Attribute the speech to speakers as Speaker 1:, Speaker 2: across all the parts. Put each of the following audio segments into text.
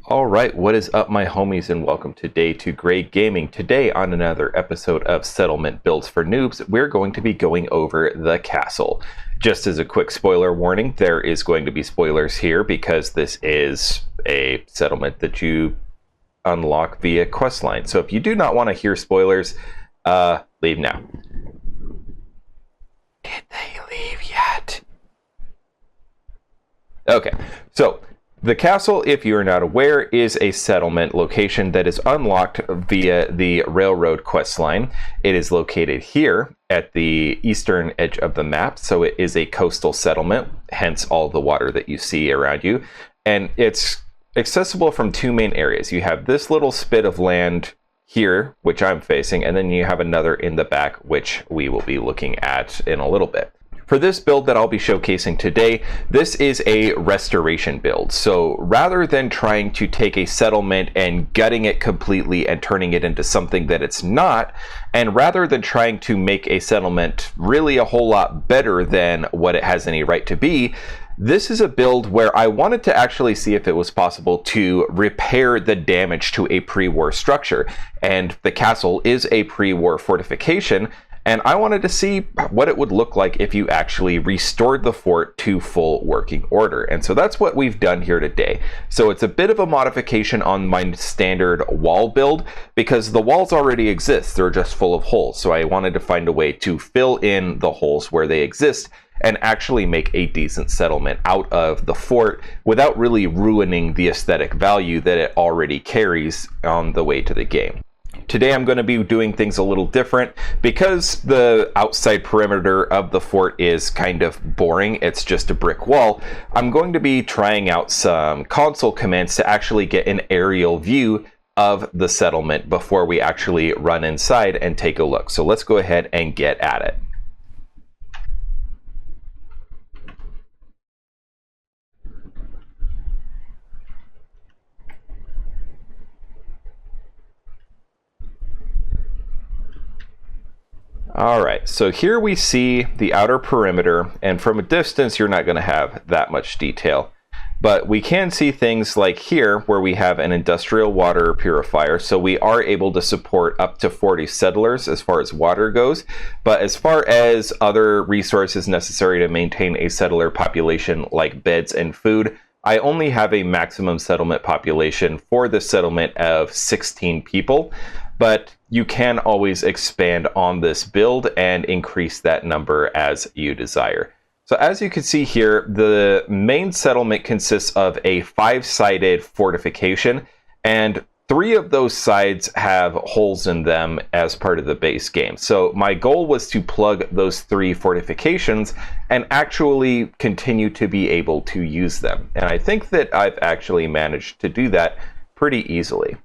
Speaker 1: Alright, what is up my homies, and welcome to Day 2 Grey Gaming. Today on another episode of Settlement Builds for Noobs, we're going to be going over the castle. Just as a quick spoiler warning, there is going to be spoilers here because this is a settlement that you unlock via questline. So if you do not want to hear spoilers, leave now. Did they leave yet? Okay, so the castle, if you are not aware, is a settlement location that is unlocked via the railroad questline. It is located here at the eastern edge of the map, so it is a coastal settlement, hence all the water that you see around you. And it's accessible from two main areas. You have this little spit of land here, which I'm facing, and then you have another in the back, which we will be looking at in a little bit. For this build that I'll be showcasing today, this is a restoration build. So rather than trying to take a settlement and gutting it completely and turning it into something that it's not, and rather than trying to make a settlement really a whole lot better than what it has any right to be, this is a build where I wanted to actually see if it was possible to repair the damage to a pre-war structure. And the castle is a pre-war fortification, and I wanted to see what it would look like if you actually restored the fort to full working order. And so that's what we've done here today. So it's a bit of a modification on my standard wall build because the walls already exist. They're just full of holes. So I wanted to find a way to fill in the holes where they exist and actually make a decent settlement out of the fort without really ruining the aesthetic value that it already carries on the way to the game. Today I'm going to be doing things a little different because the outside perimeter of the fort is kind of boring. It's just a brick wall. I'm going to be trying out some console commands to actually get an aerial view of the settlement before we actually run inside and take a look. So let's go ahead and get at it. Alright, so here we see the outer perimeter, and from a distance you're not going to have that much detail. But we can see things like here where we have an industrial water purifier, so we are able to support up to 40 settlers as far as water goes. But as far as other resources necessary to maintain a settler population like beds and food, I only have a maximum settlement population for the settlement of 16 people. But you can always expand on this build and increase that number as you desire. So as you can see here, the main settlement consists of a 5-sided fortification, and 3 of those sides have holes in them as part of the base game. So my goal was to plug those 3 fortifications and actually continue to be able to use them. And I think that I've actually managed to do that pretty easily.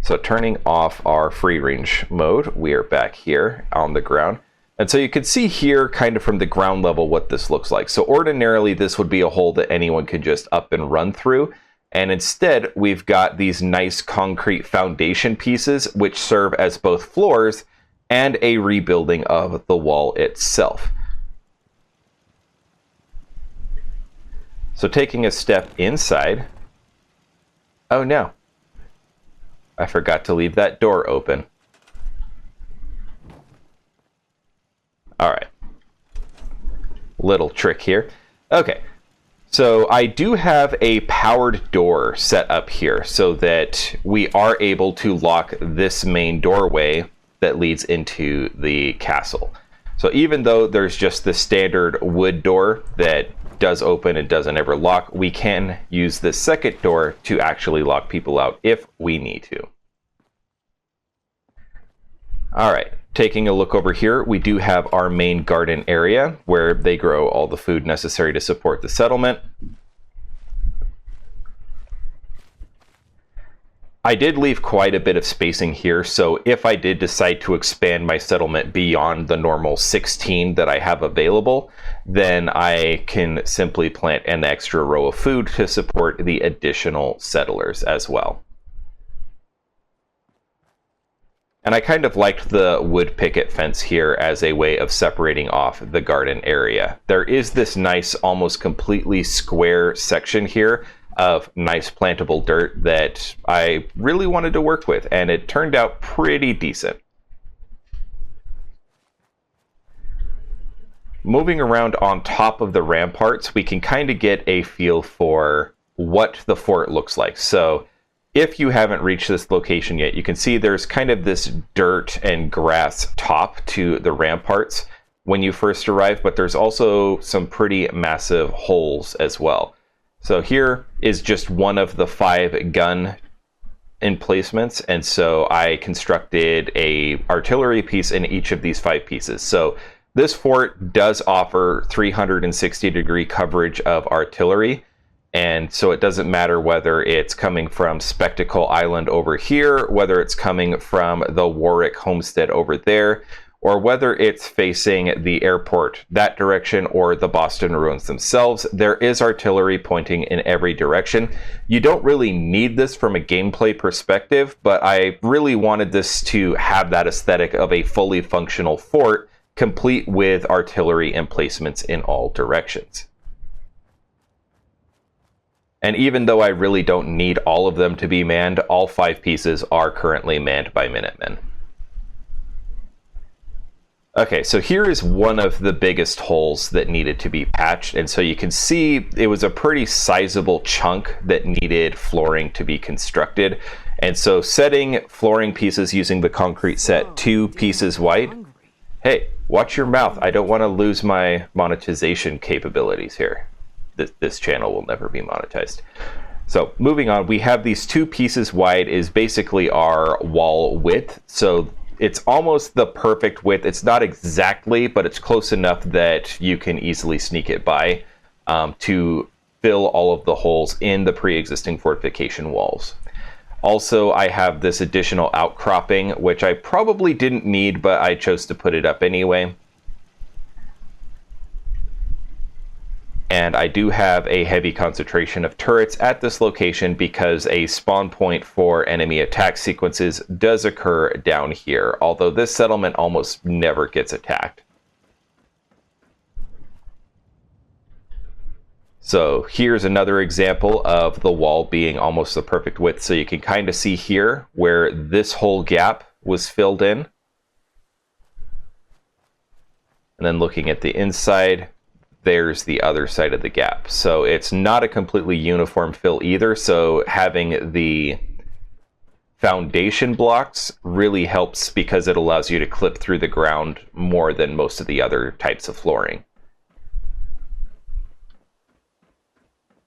Speaker 1: So turning off our free range mode, we are back here on the ground. And so you can see here kind of from the ground level what this looks like. So ordinarily this would be a hole that anyone could just up and run through. And instead we've got these nice concrete foundation pieces which serve as both floors and a rebuilding of the wall itself. So taking a step inside. Oh no. I forgot to leave that door open. Alright. Little trick here. Okay. So I do have a powered door set up here so that we are able to lock this main doorway that leads into the castle. So even though there's just the standard wood door that does open and doesn't ever lock, we can use the second door to actually lock people out if we need to. Alright, taking a look over here, we do have our main garden area where they grow all the food necessary to support the settlement. I did leave quite a bit of spacing here, so if I did decide to expand my settlement beyond the normal 16 that I have available, then I can simply plant an extra row of food to support the additional settlers as well. And I kind of liked the wood picket fence here as a way of separating off the garden area. There is this nice, almost completely square section here of nice plantable dirt that I really wanted to work with, and it turned out pretty decent. Moving around on top of the ramparts, we can kind of get a feel for what the fort looks like. So if you haven't reached this location yet, you can see there's kind of this dirt and grass top to the ramparts when you first arrive, but there's also some pretty massive holes as well. So here is just one of the 5 gun emplacements, and so I constructed a artillery piece in each of these 5 pieces. So this fort does offer 360-degree coverage of artillery, and so it doesn't matter whether it's coming from Spectacle Island over here, whether it's coming from the Warwick Homestead over there, or whether it's facing the airport that direction or the Boston ruins themselves. There is artillery pointing in every direction. You don't really need this from a gameplay perspective, but I really wanted this to have that aesthetic of a fully functional fort, complete with artillery emplacements in all directions. And even though I really don't need all of them to be manned, all 5 pieces are currently manned by Minutemen. Okay, so here is one of the biggest holes that needed to be patched, and so you can see it was a pretty sizable chunk that needed flooring to be constructed. And so setting flooring pieces using the concrete set 2 pieces wide. Hey, watch your mouth. I don't want to lose my monetization capabilities here. This channel will never be monetized. So moving on, we have these 2 pieces wide is basically our wall width. So it's almost the perfect width. It's not exactly, but it's close enough that you can easily sneak it by to fill all of the holes in the pre-existing fortification walls. Also, I have this additional outcropping, which I probably didn't need, but I chose to put it up anyway. And I do have a heavy concentration of turrets at this location because a spawn point for enemy attack sequences does occur down here, although this settlement almost never gets attacked. So here's another example of the wall being almost the perfect width. So you can kind of see here where this whole gap was filled in. And then looking at the inside, there's the other side of the gap. So it's not a completely uniform fill either. So having the foundation blocks really helps because it allows you to clip through the ground more than most of the other types of flooring.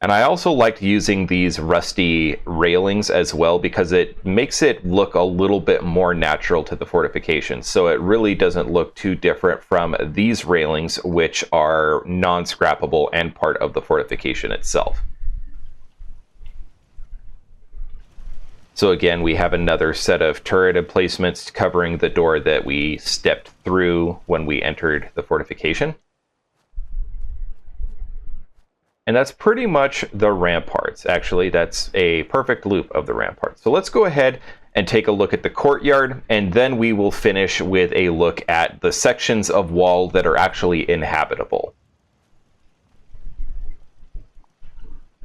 Speaker 1: And I also liked using these rusty railings as well because it makes it look a little bit more natural to the fortification. So it really doesn't look too different from these railings, which are non-scrappable and part of the fortification itself. So again, we have another set of turret emplacements covering the door that we stepped through when we entered the fortification. And that's pretty much the ramparts. Actually, that's a perfect loop of the ramparts. So let's go ahead and take a look at the courtyard, and then we will finish with a look at the sections of wall that are actually inhabitable.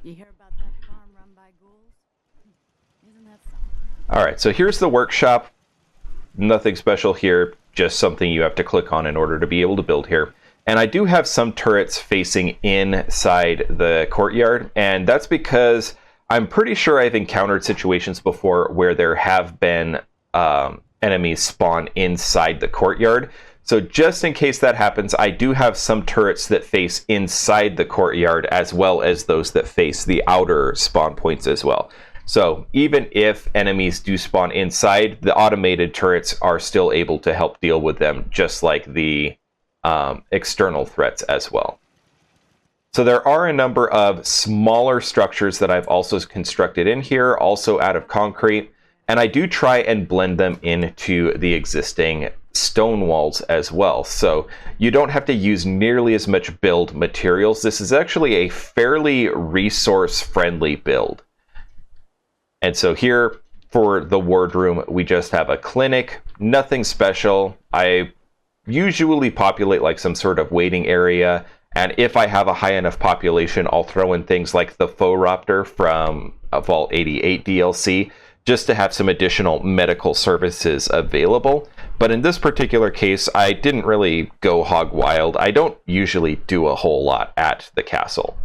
Speaker 2: You hear about that farm run by ghouls? Isn't that something?
Speaker 1: All right, so here's the workshop. Nothing special here, just something you have to click on in order to be able to build here. And I do have some turrets facing inside the courtyard, and that's because I'm pretty sure I've encountered situations before where there have been enemies spawn inside the courtyard. So just in case that happens, I do have some turrets that face inside the courtyard as well as those that face the outer spawn points as well. So even if enemies do spawn inside, the automated turrets are still able to help deal with them, just like the external threats as well. So there are a number of smaller structures that I've also constructed in here, also out of concrete, and I do try and blend them into the existing stone walls as well. So you don't have to use nearly as much build materials. This is actually a fairly resource-friendly build. And so here for the wardroom, we just have a clinic, nothing special. I usually populate like some sort of waiting area And if I have a high enough population, I'll throw in things like the Phoraptor from Vault 88 DLC, just to have some additional medical services available. But in this particular case, I didn't really go hog wild. I don't usually do a whole lot at the castle.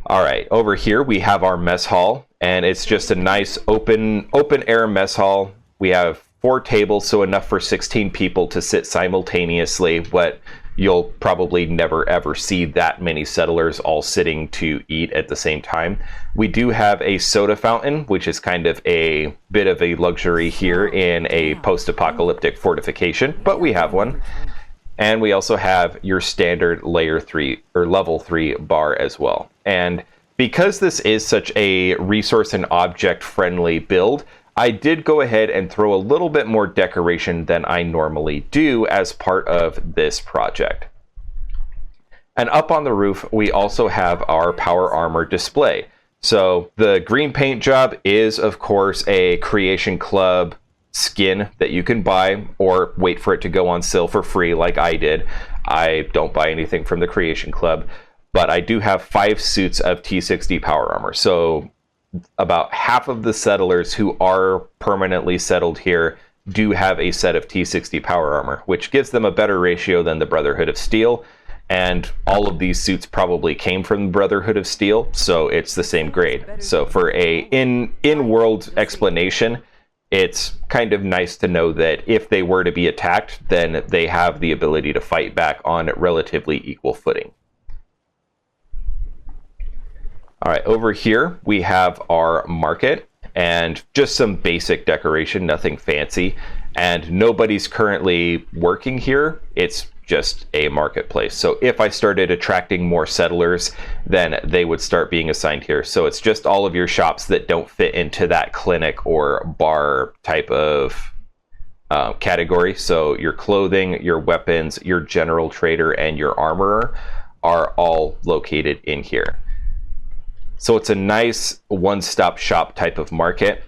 Speaker 1: All right, over here we have our mess hall, and it's just a nice open air mess hall. We have 4 tables, so enough for 16 people to sit simultaneously, but you'll probably never ever see that many settlers all sitting to eat at the same time. We do have a soda fountain, which is kind of a bit of a luxury here in a post-apocalyptic fortification, but we have one. And we also have your standard layer 3 or level 3 bar as well. And because this is such a resource and object friendly build, I did go ahead and throw a little bit more decoration than I normally do as part of this project. And up on the roof, we also have our power armor display. So the green paint job is, of course, a Creation Club skin that you can buy or wait for it to go on sale for free like I did. I don't buy anything from the Creation Club, but I do have 5 suits of T60 power armor. So about half of the settlers who are permanently settled here do have a set of T60 power armor, which gives them a better ratio than the Brotherhood of Steel. And all of these suits probably came from the Brotherhood of Steel, so it's the same grade. So for a in-world explanation, it's kind of nice to know that if they were to be attacked, then they have the ability to fight back on relatively equal footing. All right, over here we have our market and just some basic decoration, nothing fancy. And nobody's currently working here. It's just a marketplace. So if I started attracting more settlers, then they would start being assigned here. So it's just all of your shops that don't fit into that clinic or bar type of category. So your clothing, your weapons, your general trader, and your armorer are all located in here. So it's a nice one-stop shop type of market.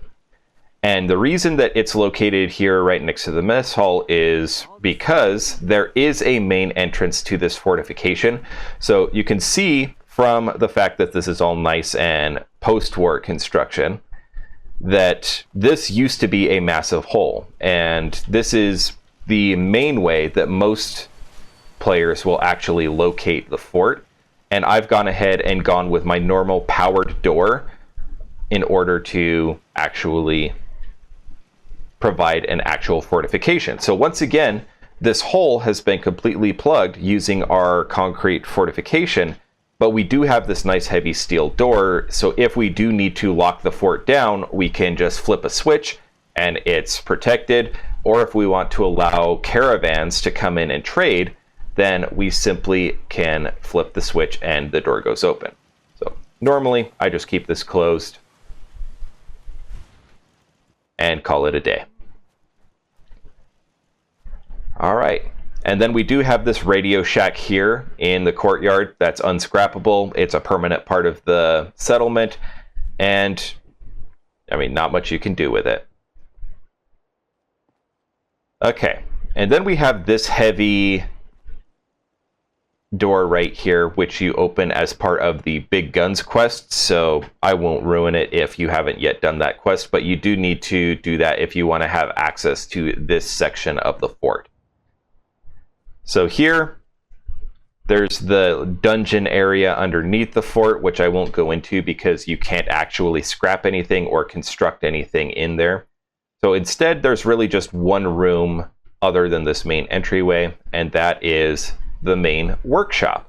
Speaker 1: And the reason that it's located here right next to the mess hall is because there is a main entrance to this fortification. So you can see from the fact that this is all nice and post-war construction that this used to be a massive hole. And this is the main way that most players will actually locate the fort. And I've gone ahead and gone with my normal powered door in order to actually provide an actual fortification. So once again, this hole has been completely plugged using our concrete fortification, but we do have this nice heavy steel door. So if we do need to lock the fort down, we can just flip a switch and it's protected. Or if we want to allow caravans to come in and trade, then we simply can flip the switch and the door goes open. So normally I just keep this closed and call it a day. All right, and then we do have this radio shack here in the courtyard that's unscrappable. It's a permanent part of the settlement, and I mean, not much you can do with it. Okay, and then we have this heavy door right here, which you open as part of the Big Guns quest, so I won't ruin it if you haven't yet done that quest, but you do need to do that if you want to have access to this section of the fort. So here, there's the dungeon area underneath the fort, which I won't go into because you can't actually scrap anything or construct anything in there. So instead, there's really just one room other than this main entryway, and that is the main workshop.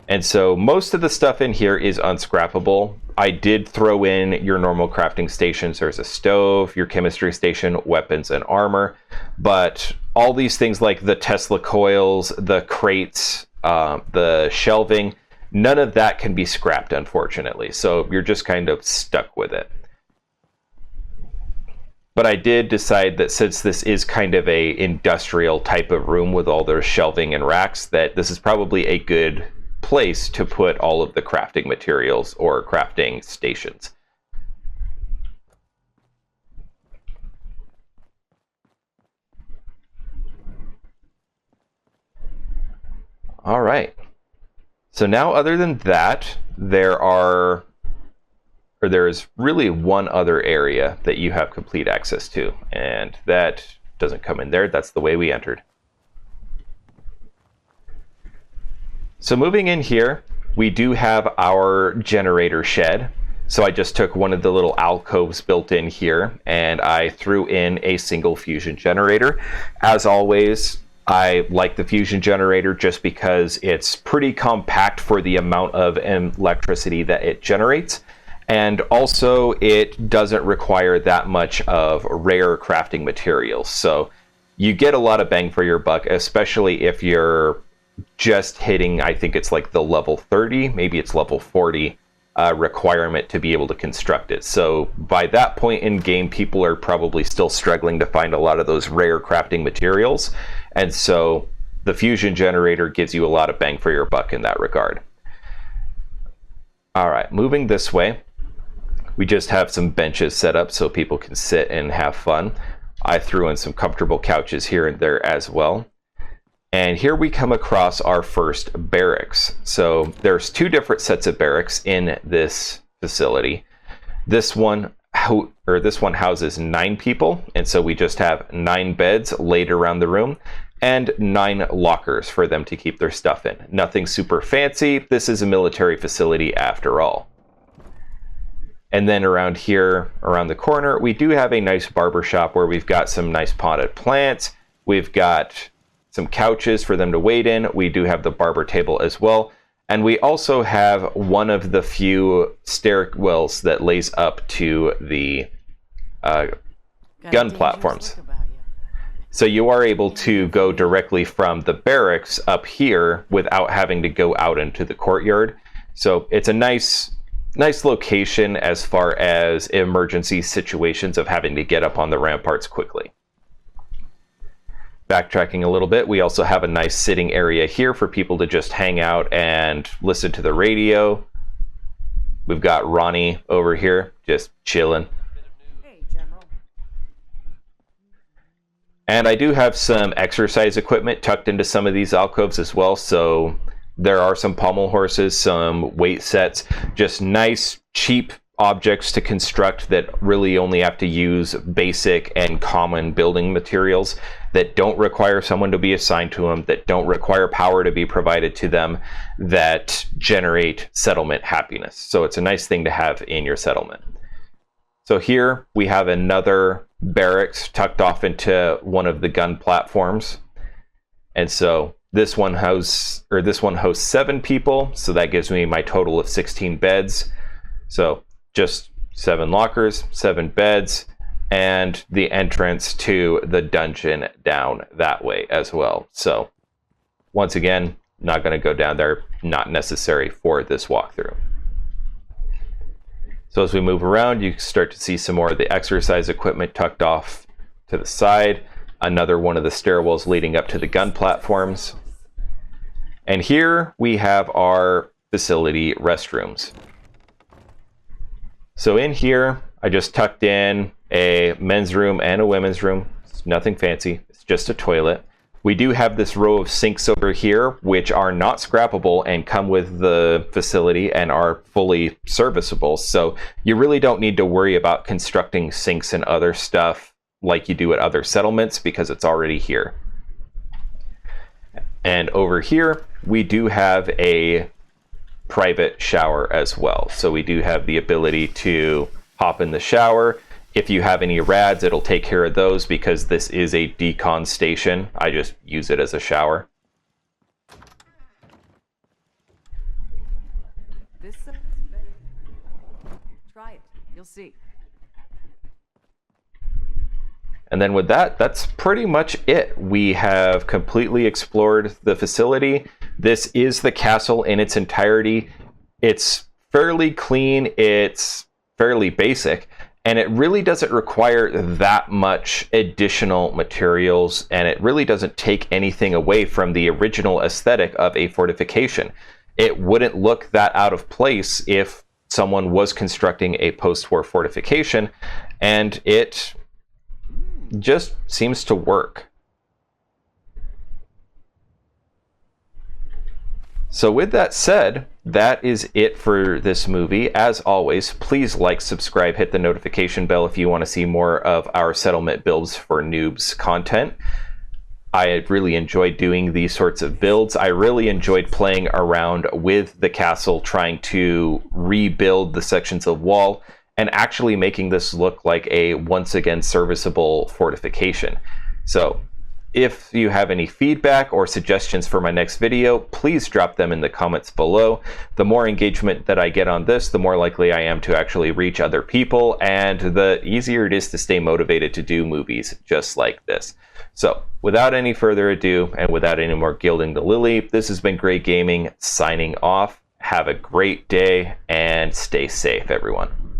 Speaker 1: And so most of the stuff in here is unscrappable. I did throw in your normal crafting stations. There's a stove, your chemistry station, weapons, and armor. But all these things like the Tesla coils, the crates, the shelving, none of that can be scrapped, unfortunately. So you're just kind of stuck with it. But I did decide that since this is kind of a industrial type of room with all their shelving and racks, that this is probably a good place to put all of the crafting materials or crafting stations. All right. So now, other than that, there is really one other area that you have complete access to, and that doesn't come in there. That's the way we entered. So moving in here, we do have our generator shed. So I just took one of the little alcoves built in here and I threw in a single fusion generator. As always, I like the fusion generator just because it's pretty compact for the amount of electricity that it generates. And also it doesn't require that much of rare crafting materials. So you get a lot of bang for your buck, especially if you're just hitting, I think it's like the level 30, maybe it's level 40 requirement to be able to construct it. So by that point in game, people are probably still struggling to find a lot of those rare crafting materials. And so the fusion generator gives you a lot of bang for your buck in that regard. All right, moving this way, we just have some benches set up so people can sit and have fun. I threw in some comfortable couches here and there as well. And here we come across our first barracks. So there's two different sets of barracks in this facility. This one houses 9 people, and so we just have 9 beds laid around the room and 9 lockers for them to keep their stuff in. Nothing super fancy. This is a military facility after all. And then around here, around the corner, we do have a nice barber shop where we've got some nice potted plants. We've got some couches for them to wait in. We do have the barber table as well. And we also have one of the few stairwells that lays up to the gun platforms. So you are able to go directly from the barracks up here without having to go out into the courtyard. So it's a nice location as far as emergency situations of having to get up on the ramparts quickly. Backtracking a little bit, we also have a nice sitting area here for people to just hang out and listen to the radio. We've got Ronnie over here just chilling.
Speaker 2: Hey, General.
Speaker 1: And I do have some exercise equipment tucked into some of these alcoves as well. So there are some pommel horses, some weight sets, just nice, cheap objects to construct that really only have to use basic and common building materials that don't require someone to be assigned to them, that don't require power to be provided to them, that generate settlement happiness. So it's a nice thing to have in your settlement. So here we have another barracks tucked off into one of the gun platforms. And so this one hosts 7 people, so that gives me my total of 16 beds. So just 7 lockers, 7 beds, and the entrance to the dungeon down that way as well. So once again, not going to go down there, not necessary for this walkthrough. So as we move around, you start to see some more of the exercise equipment tucked off to the side. Another one of the stairwells leading up to the gun platforms. And here we have our facility restrooms. So in here, I just tucked in a men's room and a women's room. It's nothing fancy. It's just a toilet. We do have this row of sinks over here, which are not scrappable and come with the facility and are fully serviceable. So you really don't need to worry about constructing sinks and other stuff like you do at other settlements because it's already here. And over here, we do have a private shower as well. So we do have the ability to hop in the shower. If you have any rads, it'll take care of those because this is a decon station. I just use it as a shower.
Speaker 2: This sounds better. Try it. You'll see.
Speaker 1: And then with that, that's pretty much it. We have completely explored the facility. This is the castle in its entirety. It's fairly clean, it's fairly basic, and it really doesn't require that much additional materials, and it really doesn't take anything away from the original aesthetic of a fortification. It wouldn't look that out of place if someone was constructing a post-war fortification, and it just seems to work. So with that said, that is it for this movie. As always, please like, subscribe, hit the notification bell if you want to see more of our settlement builds for Noobs content. I really enjoyed doing these sorts of builds. I really enjoyed playing around with the castle, trying to rebuild the sections of wall and actually making this look like a once again serviceable fortification. So if you have any feedback or suggestions for my next video, please drop them in the comments below. The more engagement that I get on this, the more likely I am to actually reach other people, and the easier it is to stay motivated to do movies just like this. So without any further ado, and without any more gilding the lily, this has been Great Gaming signing off. Have a great day and stay safe, everyone.